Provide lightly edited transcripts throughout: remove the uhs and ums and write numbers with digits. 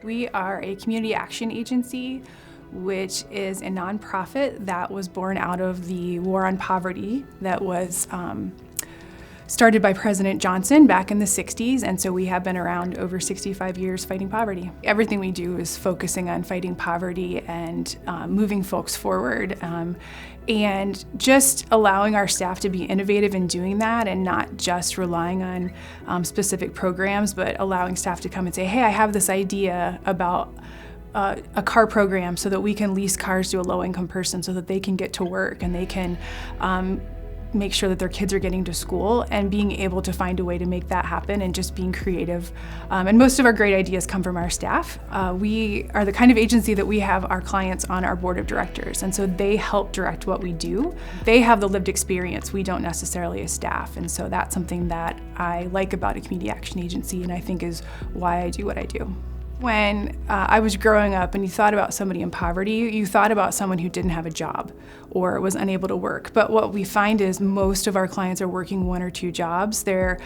We are a community action agency, which is a nonprofit that was born out of the war on poverty that was started by President Johnson back in the 60s, and so we have been around over 65 years fighting poverty. Everything we do is focusing on fighting poverty and moving folks forward, and just allowing our staff to be innovative in doing that and not just relying on specific programs, but allowing staff to come and say, hey, I have this idea about a car program so that we can lease cars to a low-income person so that they can get to work and they can make sure that their kids are getting to school, and being able to find a way to make that happen and just being creative. And most of our great ideas come from our staff. We are the kind of agency that we have our clients on our board of directors, and so they help direct what we do. They have the lived experience, we don't necessarily as staff, and so that's something that I like about a community action agency and I think is why I do what I do. When I was growing up and you thought about somebody in poverty, you thought about someone who didn't have a job or was unable to work. But what we find is most of our clients are working one or two jobs. They're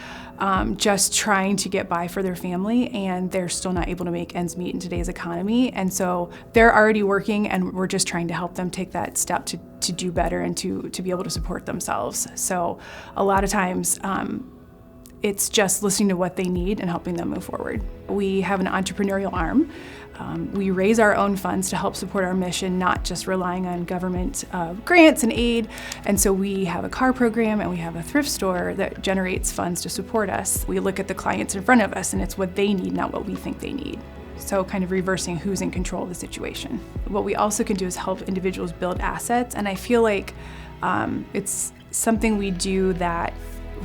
just trying to get by for their family, and they're still not able to make ends meet in today's economy. And so they're already working, and we're just trying to help them take that step to do better and to be able to support themselves. So a lot of times, it's just listening to what they need and helping them move forward. We have an entrepreneurial arm. We raise our own funds to help support our mission, not just relying on government grants and aid. And so we have a car program and we have a thrift store that generates funds to support us. We look at the clients in front of us and it's what they need, not what we think they need. So kind of reversing who's in control of the situation. What we also can do is help individuals build assets, and I feel like it's something we do that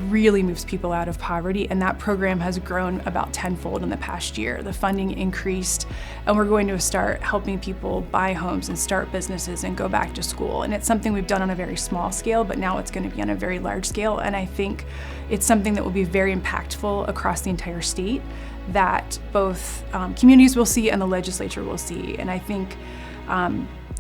really moves people out of poverty, and that program has grown about tenfold in the past year. The funding increased, and we're going to start helping people buy homes and start businesses and go back to school. And it's something we've done on a very small scale, but now it's going to be on a very large scale, and I think it's something that will be very impactful across the entire state that both communities will see and the legislature will see. And I think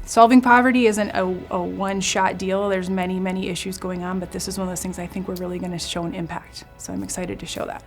solving poverty isn't a one-shot deal. There's many, many issues going on, but this is one of those things I think we're really going to show an impact. So I'm excited to show that.